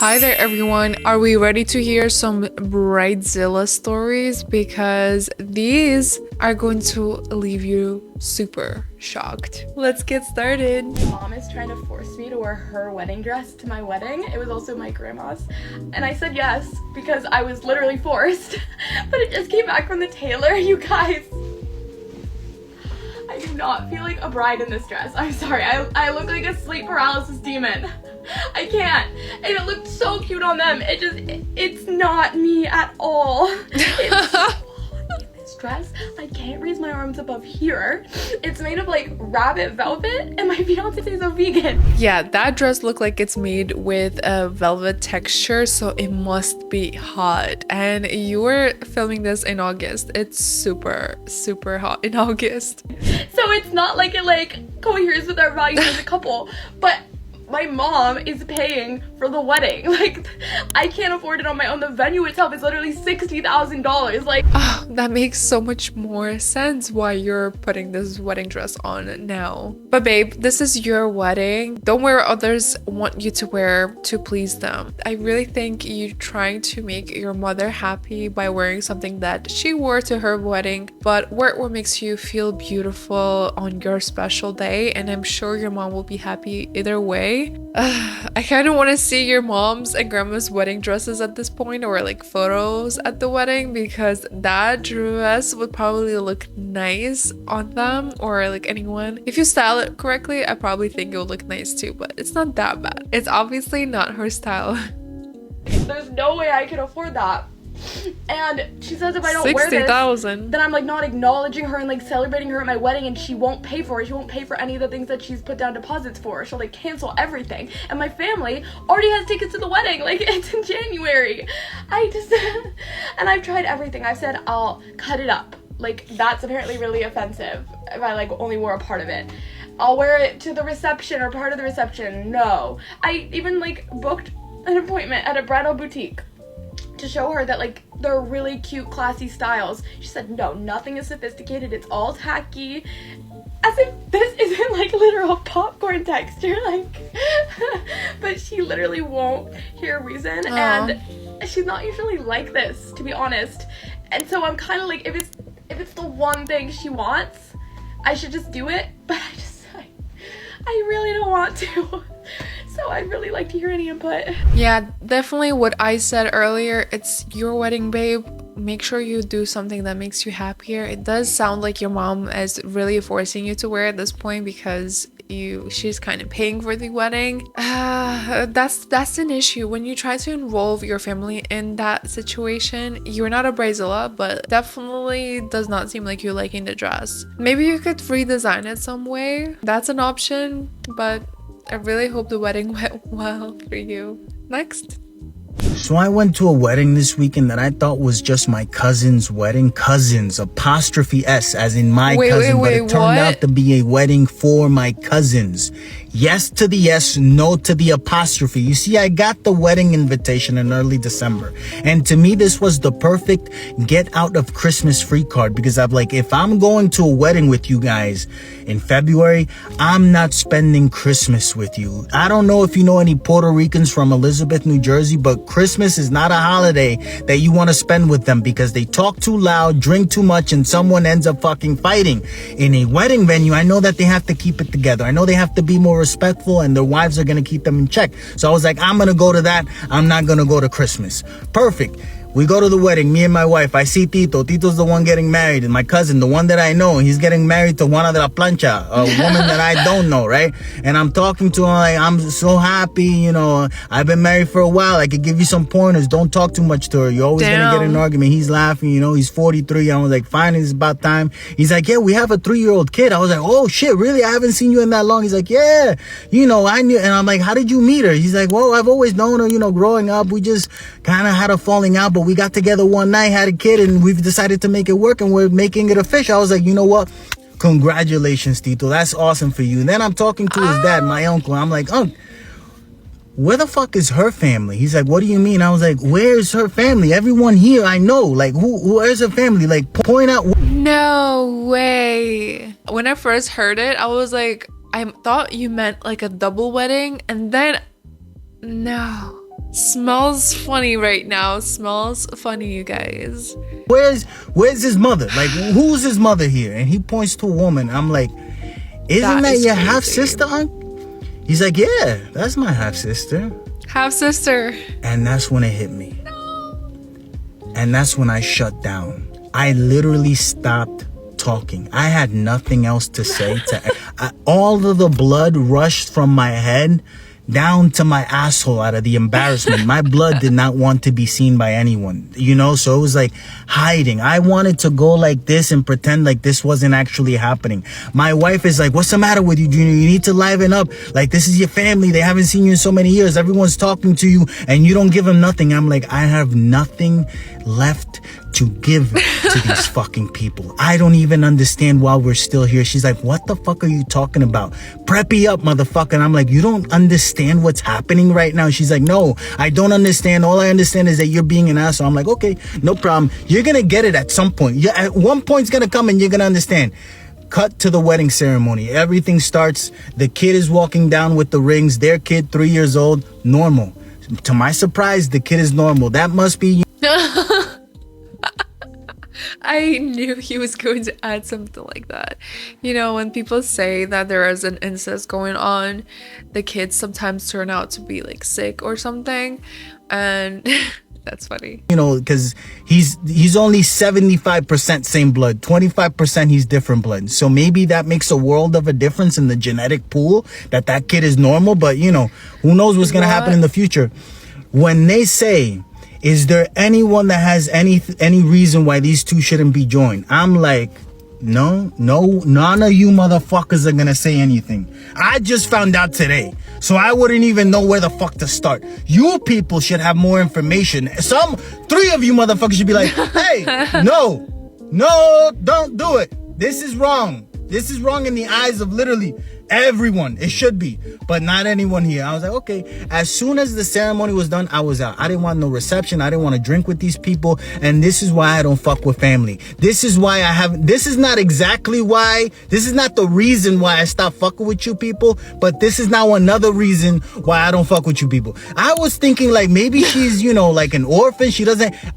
Hi there everyone, are we ready to hear some Bridezilla stories? Because these are going to leave you super shocked. Let's get started. Mom is trying to force me to wear her wedding dress to my wedding. It was also my grandma's. And I said yes because I was literally forced. But it just came back from the tailor, you guys. I do not feel like a bride in this dress. I'm sorry, I look like a sleep paralysis demon. I can't. And it looked so cute on them. It's not me at all. It's so hot in this dress. I can't raise my arms above here. It's made of like rabbit velvet and my fiance is a vegan. Yeah, that dress looked like it's made with a velvet texture, so it must be hot. And you were filming this in August. It's super hot in August. So it's not like it like coheres with our values as a couple, but my mom is paying for the wedding. Like, I can't afford it on my own. The venue itself is literally $60,000. Like, oh, that makes so much more sense why you're putting this wedding dress on now. But babe, this is your wedding. Don't wear what others want you to wear to please them. I really think you're trying to make your mother happy by wearing something that she wore to her wedding, but wear what makes you feel beautiful on your special day, and I'm sure your mom will be happy either way. I kind of want to see your mom's and grandma's wedding dresses at this point, or like photos at the wedding, because that dress would probably look nice on them or like anyone. If you style it correctly, I probably think it would look nice too, but it's not that bad. It's obviously not her style. There's no way I could afford that. And she says if I don't wear this, 60,000. then I'm like not acknowledging her and like celebrating her at my wedding, and she won't pay for it. She won't pay for any of the things that she's put down deposits for. She'll like cancel everything. And my family already has tickets to the wedding. Like, it's in January. And I've tried everything. I've said I'll cut it up. Like, that's apparently really offensive if I like only wore a part of it. I'll wear it to the reception or part of the reception. No. I even like booked an appointment at a bridal boutique to show her that like they're really cute, classy styles. She said no, nothing is sophisticated, it's all tacky, as if this isn't like literal popcorn texture, like. But she literally won't hear reason. Aww. And she's not usually like this, to be honest. And so I'm kind of like, if it's the one thing she wants, I should just do it. But I really don't want to. So I'd really like to hear any input. Yeah, definitely what I said earlier. It's your wedding, babe. Make sure you do something that makes you happier. It does sound like your mom is really forcing you to wear at this point because she's kind of paying for the wedding. That's an issue. When you try to involve your family in that situation, you're not a bridezilla, but definitely does not seem like you're liking the dress. Maybe you could redesign it some way. That's an option, but I really hope the wedding went well for you. Next. So I went to a wedding this weekend that I thought was just my cousin's wedding. Cousins, apostrophe S, as in my cousin. But it turned out to be a wedding for my cousins. Yes to the S, no to the apostrophe. You see, I got the wedding invitation in early December. And to me, this was the perfect get out of Christmas free card. Because I'm like, if I'm going to a wedding with you guys in February, I'm not spending Christmas with you. I don't know if you know any Puerto Ricans from Elizabeth, New Jersey, but Christmas is not a holiday that you want to spend with them because they talk too loud, drink too much, and someone ends up fucking fighting. In a wedding venue, I know that they have to keep it together. I know they have to be more respectful and their wives are going to keep them in check. So I was like, I'm going to go to that. I'm not going to go to Christmas. Perfect. We go to the wedding, me and my wife. I see Tito. Tito's the one getting married. And my cousin, the one that I know, he's getting married to Juana de la Plancha, a woman that I don't know, right? And I'm talking to her like, I'm so happy, you know, I've been married for a while. I could give you some pointers. Don't talk too much to her. You're always going to get in an argument. He's laughing, you know, he's 43. I was like, fine, it's about time. He's like, yeah, we have a 3-year-old kid. I was like, oh shit, really? I haven't seen you in that long. He's like, yeah, you know, I knew. And I'm like, how did you meet her? He's like, well, I've always known her, you know, growing up. We just kind of had a falling out, but we got together one night, had a kid, and we've decided to make it work, and we're making it official. I was like, you know what? Congratulations, Tito. That's awesome for you. And then I'm talking to his dad, my uncle. I'm like, where the fuck is her family? He's like, what do you mean? I was like, where's her family? Everyone here I know. Like, where's her family? Like, point out. No way. When I first heard it, I was like, I thought you meant like a double wedding, and then no. Smells funny right now. Smells funny, you guys. Where's his mother? Like, who's his mother here? And he points to a woman. I'm like, isn't that your half sister, Unc? He's like, yeah, that's my half sister. Half sister. And that's when it hit me. And that's when I shut down. I literally stopped talking. I had nothing else to say. All of the blood rushed from my head down to my asshole out of the embarrassment. My blood did not want to be seen by anyone, you know? So it was like hiding. I wanted to go like this and pretend like this wasn't actually happening. My wife is like, what's the matter with you, Junior? You need to liven up. Like, this is your family. They haven't seen you in so many years. Everyone's talking to you and you don't give them nothing. I'm like, I have nothing left to give to these fucking people. I don't even understand why we're still here. She's like, what the fuck are you talking about? Preppy up, motherfucker. And I'm like, you don't understand what's happening right now? She's like, no, I don't understand. All I understand is that you're being an asshole. I'm like, okay, no problem. You're gonna get it at some point. Yeah, at one point it's gonna come and you're gonna understand. Cut to the wedding ceremony. Everything starts. The kid is walking down with the rings. Their kid, 3 years old, normal. To my surprise, the kid is normal. That must be... I knew he was going to add something like that. You know, when people say that there is an incest going on, the kids sometimes turn out to be like sick or something. And that's funny. You know, because he's only 75% same blood, 25% he's different blood. So maybe that makes a world of a difference in the genetic pool, that kid is normal. But, you know, who knows what's going to happen in the future. When they say... is there anyone that has any reason why these two shouldn't be joined? I'm like, no, none of you motherfuckers are gonna say anything. I just found out today, so I wouldn't even know where the fuck to start. You people should have more information. 3 of you motherfuckers should be like, hey, no, don't do it. This is wrong. This is wrong in the eyes of literally everyone. It should be, but not anyone here. I was like, okay. As soon as the ceremony was done, I was out. I didn't want no reception. I didn't want to drink with these people. And this is why I don't fuck with family. This is why this is not exactly why. This is not the reason why I stopped fucking with you people, but this is now another reason why I don't fuck with you people. I was thinking like maybe she's, you know, like an orphan.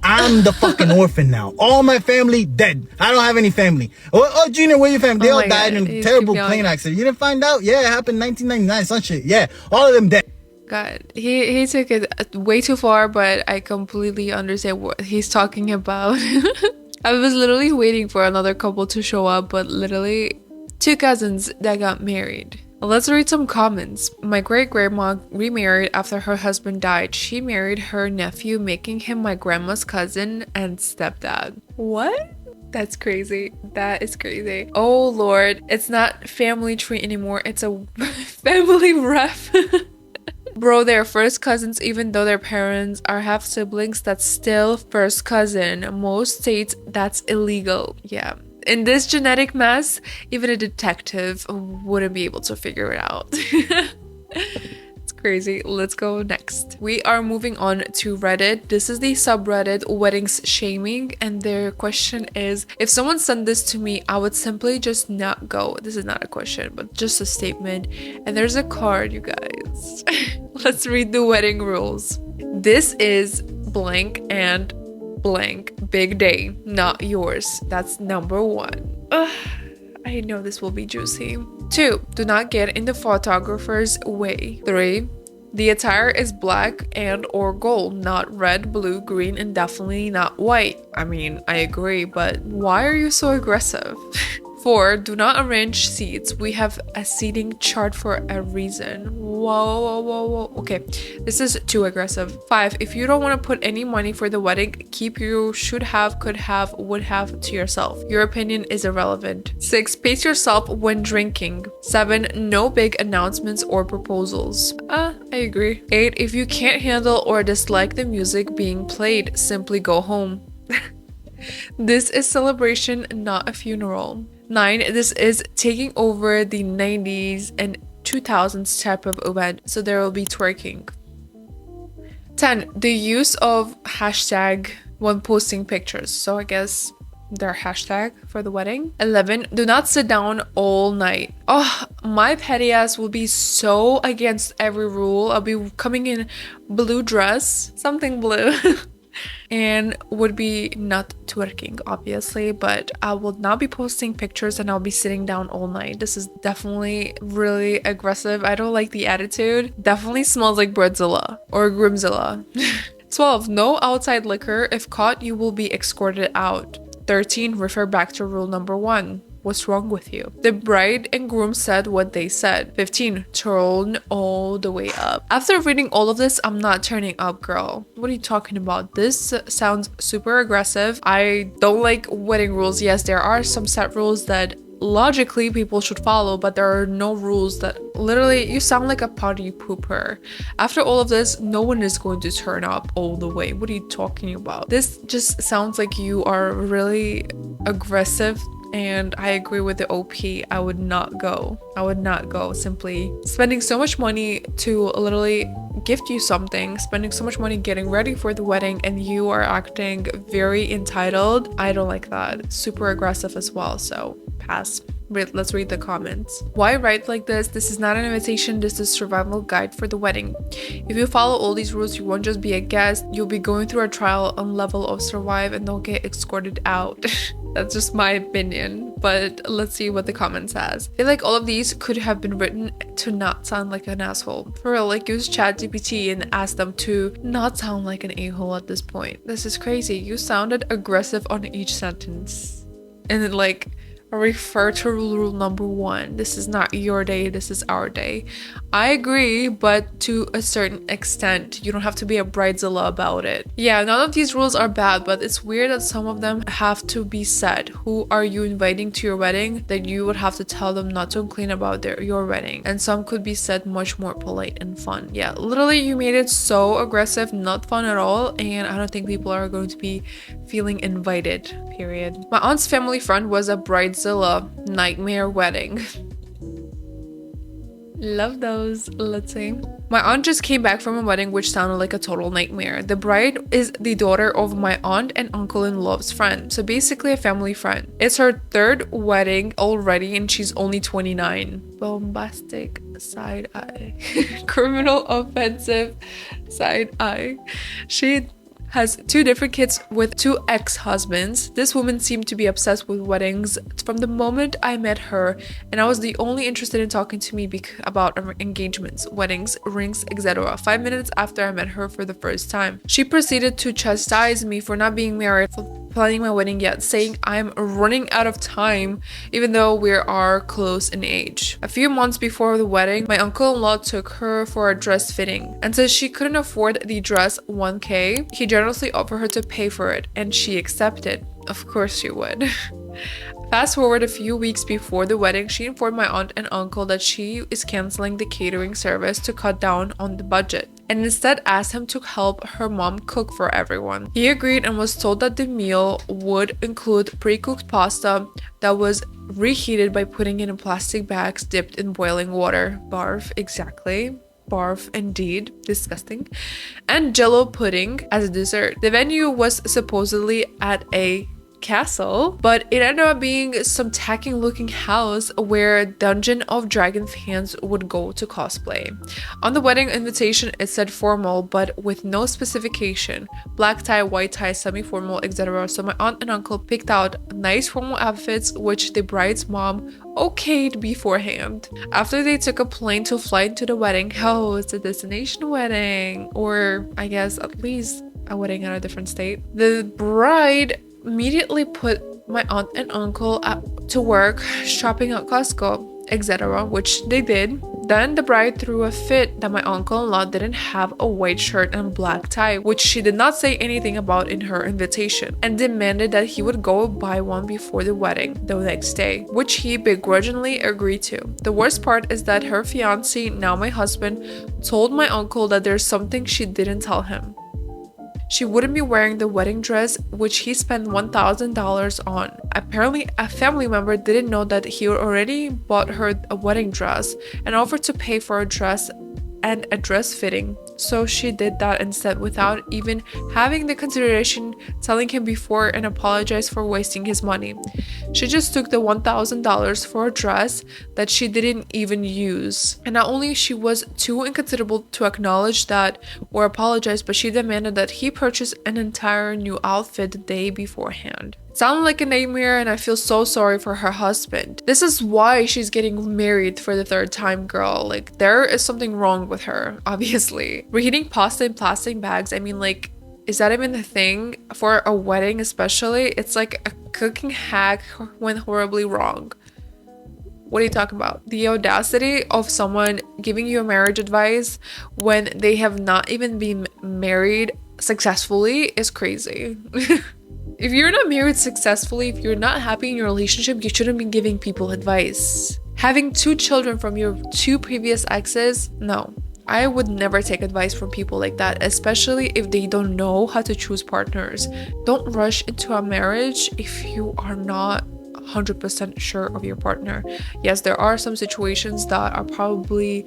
I'm the fucking orphan now. All my family dead. I don't have any family. Oh, Junior, where your family? They all died in a terrible plane accident. You didn't find out? Yeah, it happened in 1999, some shit. Yeah, all of them dead. God, he took it way too far, but I completely understand what he's talking about. I was literally waiting for another couple to show up, but literally 2 cousins that got married. Let's read some comments. My great-grandma remarried after her husband died. She married her nephew, making him my grandma's cousin and stepdad. What? That's crazy. That is crazy. Oh Lord, it's not family tree anymore. It's a family ref. Bro, they're first cousins even though their parents are half siblings. That's still first cousin. Most states that's illegal. Yeah. In this genetic mess, even a detective wouldn't be able to figure it out. It's crazy. Let's go next. We are moving on to Reddit. This is the subreddit Weddings Shaming, and their question is, if someone sent this to me, I would simply just not go. This is not a question, but just a statement. And there's a card, you guys. Let's read the wedding rules. This is blank and blank. Big day, not yours. That's number 1. I know this will be juicy. 2, do not get in the photographer's way. 3, the attire is black and or gold, not red, blue, green, and definitely not white. I mean, I agree, but why are you so aggressive? 4, do not arrange seats. We have a seating chart for a reason. Whoa. Okay, this is too aggressive. 5, if you don't want to put any money for the wedding, keep your should have, could have, would have to yourself. Your opinion is irrelevant. 6, pace yourself when drinking. 7, no big announcements or proposals. I agree. 8, if you can't handle or dislike the music being played, simply go home. This is celebration, not a funeral. 9, this is taking over the 90s and 2000s type of event, so there will be twerking. 10, the use of hashtag when posting pictures. So I guess their hashtag for the wedding. 11, do not sit down all night. Oh, my petty ass will be so against every rule. I'll be coming in blue dress, something blue. And would be not twerking, obviously, but I will not be posting pictures and I'll be sitting down all night. This is definitely really aggressive. I don't like the attitude. Definitely smells like Breadzilla or Groomzilla. 12, no outside liquor. If caught, you will be escorted out. 13, refer back to rule number 1. What's wrong with you? The bride and groom said what they said. 15, turn all the way up. After reading all of this, I'm not turning up, girl. What are you talking about? This sounds super aggressive. I don't like wedding rules. Yes, there are some set rules that logically people should follow, but there are no rules that literally you sound like a party pooper. After all of this, no one is going to turn up all the way. What are you talking about? This just sounds like you are really aggressive. And I agree with the OP. I would not go. I would not go. Simply spending so much money to literally gift you something, spending so much money getting ready for the wedding, and you are acting very entitled. I don't like that. Super aggressive as well. So pass. Let's read the comments. Why write like this? This is not an invitation. This is survival guide for the wedding. If you follow all these rules, you won't just be a guest. You'll be going through a trial on level of survive and don't get escorted out. That's just my opinion, but let's see what the comment says. I feel like all of these could have been written to not sound like an asshole. For real, like use ChatGPT and ask them to not sound like an a-hole at this point. This is crazy. You sounded aggressive on each sentence. And then like, refer to rule number 1. This is not your day, this is our day. I agree, but to a certain extent. You don't have to be a bridezilla about it. Yeah, none of these rules are bad, but it's weird that some of them have to be said. Who are you inviting to your wedding that you would have to tell them not to complain about your wedding? And some could be said much more polite and fun. Yeah, literally you made it so aggressive, not fun at all, and I don't think people are going to be feeling invited, period. My aunt's family friend was a bridezilla nightmare wedding. Love those. Let's see. My aunt just came back from a wedding which sounded like a total nightmare. The bride is the daughter of my aunt and uncle-in-law's friend, so basically a family friend. It's her 3rd wedding already and she's only 29. Bombastic side eye. Criminal offensive side eye. She has 2 different kids with 2 ex-husbands. This woman seemed to be obsessed with weddings from the moment I met her, and I was the only interested in talking to me about engagements, weddings, rings, etc. 5 minutes after I met her for the first time, she proceeded to chastise me for not being married, for planning my wedding yet, saying I'm running out of time even though we are close in age. A few months before the wedding, my uncle-in-law took her for a dress fitting, and since she couldn't afford the dress $1,000, he generously offered her to pay for it, and she accepted. Of course she would. Fast forward a few weeks before the wedding, she informed my aunt and uncle that she is canceling the catering service to cut down on the budget, and instead asked him to help her mom cook for everyone. He agreed and was told that the meal would include pre-cooked pasta that was reheated by putting it in plastic bags dipped in boiling water. Barf, exactly. Barf indeed, disgusting. And jello pudding as a dessert. The venue was supposedly at a castle, but it ended up being some tacky looking house where Dungeon of Dragon fans would go to cosplay. On the wedding invitation it said formal but with no specification, black tie, white tie, semi-formal, etc. So my aunt and uncle picked out nice formal outfits which the bride's mom okayed beforehand. After they took a plane to fly to the wedding, it's a destination wedding, or I guess at least a wedding in a different state. The bride immediately put my aunt and uncle to work shopping at Costco, etc., which they did. Then the bride threw a fit that my uncle-in-law didn't have a white shirt and black tie, which she did not say anything about in her invitation, and demanded that he would go buy one before the wedding the next day, which he begrudgingly agreed to. The worst part is that her fiancé, now my husband, told my uncle that there's something she didn't tell him. She wouldn't be wearing the wedding dress, which he spent $1,000 on. Apparently, a family member didn't know that he already bought her a wedding dress and offered to pay for a dress and a dress fitting. So she did that instead without even having the consideration telling him before and apologized for wasting his money. She just took the $1,000 for a dress that she didn't even use. And not only she was too inconsiderate to acknowledge that or apologize, but she demanded that he purchase an entire new outfit the day beforehand. Sounded like a nightmare, and I feel so sorry for her husband. This is why she's getting married for the third time, girl. Like, there is something wrong with her, obviously. Reheating pasta in plastic bags, I mean, like, is that even a thing? For a wedding especially, it's like a cooking hack went horribly wrong. What are you talking about? The audacity of someone giving you a marriage advice when they have not even been married successfully is crazy. If you're not married successfully, if you're not happy in your relationship, you shouldn't be giving people advice. Having 2 children from your 2 previous exes, no. I would never take advice from people like that, especially if they don't know how to choose partners. Don't rush into a marriage if you are not 100% sure of your partner. Yes, there are some situations that are probably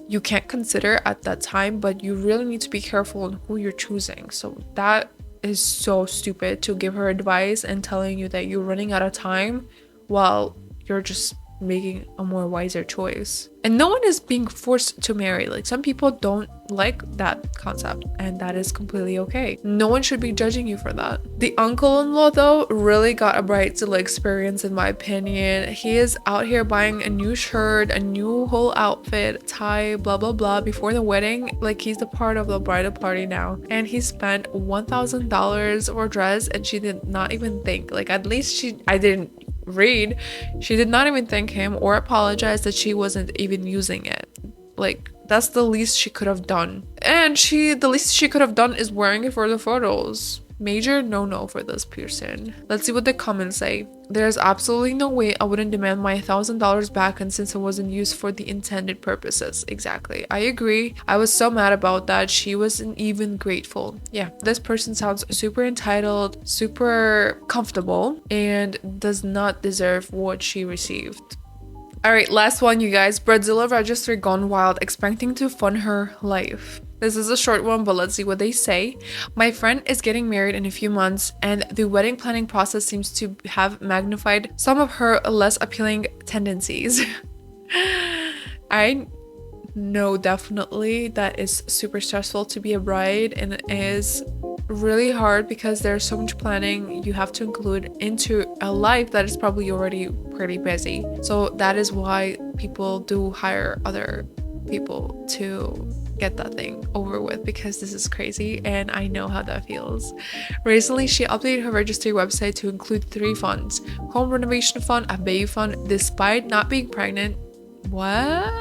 you can't consider at that time, but you really need to be careful on who you're choosing. So that is so stupid to give her advice and telling you that you're running out of time while you're just making a more wiser choice. And no one is being forced to marry. Like, some people don't like that concept, and that is completely okay. No one should be judging you for that. The uncle-in-law, though, really got a bridezilla experience, in my opinion. He is out here buying a new shirt, a new whole outfit, tie, blah blah blah before the wedding. Like, he's the part of the bridal party now, and he spent $1,000 for a dress, and she did not even think. Like, at least I didn't read, she did not even thank him or apologize that she wasn't even using it. Like, that's the least she could have done. And the least she could have done is wearing it for the photos. Major no for this person. Let's see what the comments say. There's absolutely no way I wouldn't demand my $1,000 back, and since it wasn't used for the intended purposes. Exactly. I agree. I was so mad about that. She wasn't even grateful. Yeah, this person sounds super entitled, super comfortable, and does not deserve what she received. Alright, last one, you guys. Bridezilla Registry gone wild, expecting to fund her life. This is a short one, but let's see what they say. My friend is getting married in a few months, and the wedding planning process seems to have magnified some of her less appealing tendencies. I know definitely that is super stressful to be a bride, and it is really hard because there's so much planning you have to include into a life that is probably already pretty busy. So that is why people do hire other people to get that thing over with, because this is crazy and I know how that feels. Recently, she updated her registry website to include 3 funds: home renovation fund, a baby fund, despite not being pregnant. What?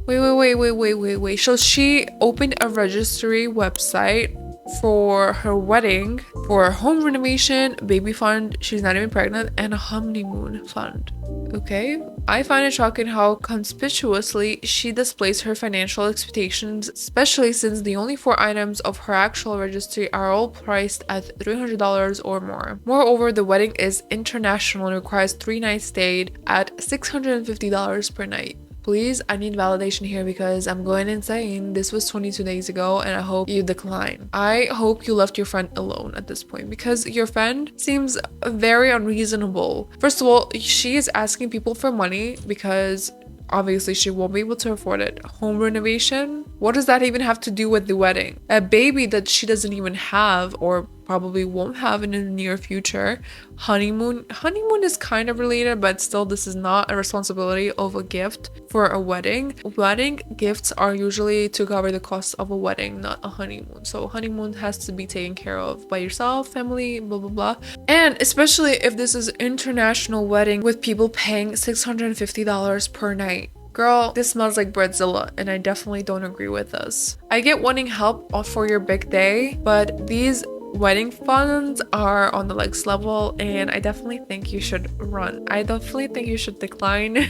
Wait. So she opened a registry website for her wedding, for a home renovation, baby fund, she's not even pregnant, and a honeymoon fund. Okay, I find it shocking how conspicuously she displays her financial expectations, especially since the only 4 items of her actual registry are all priced at $300 or more. Moreover, the wedding is international and requires 3 nights stayed at $650 per night. Please, I need validation here because I'm going insane. This was 22 days ago and I hope you decline. I hope you left your friend alone at this point, because your friend seems very unreasonable. First of all, she is asking people for money because obviously she won't be able to afford it. Home renovation? What does that even have to do with the wedding? A baby that she doesn't even have or probably won't have in the near future. Honeymoon is kind of related, but still, this is not a responsibility of a gift for a wedding. Wedding gifts are usually to cover the cost of a wedding, not a honeymoon. So honeymoon has to be taken care of by yourself, family, blah blah blah. And especially if this is international wedding with people paying $650 per night. Girl, this smells like Bridezilla, and I definitely don't agree with this. I get wanting help for your big day, but these wedding funds are on the next level, and I definitely think you should run. I definitely think you should decline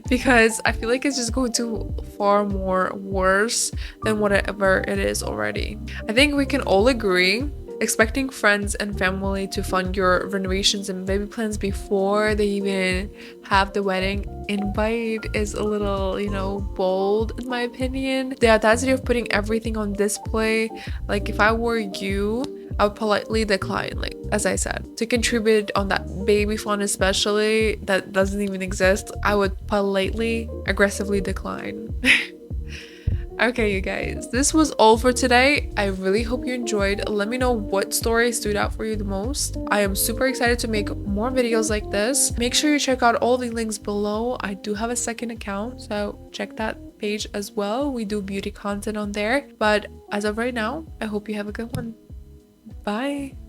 because I feel like it's just going to far more worse than whatever it is already. I think we can all agree expecting friends and family to fund your renovations and baby plans before they even have the wedding invite is a little, you know, bold in my opinion. The audacity of putting everything on display, like if I were you, I would politely decline, like as I said, to contribute on that baby fund especially that doesn't even exist. I would politely, aggressively decline. Okay, you guys, this was all for today. I really hope you enjoyed. Let me know what story stood out for you the most. I am super excited to make more videos like this. Make sure you check out all the links below. I do have a second account, so check that page as well. We do beauty content on there. But as of right now, I hope you have a good one. Bye.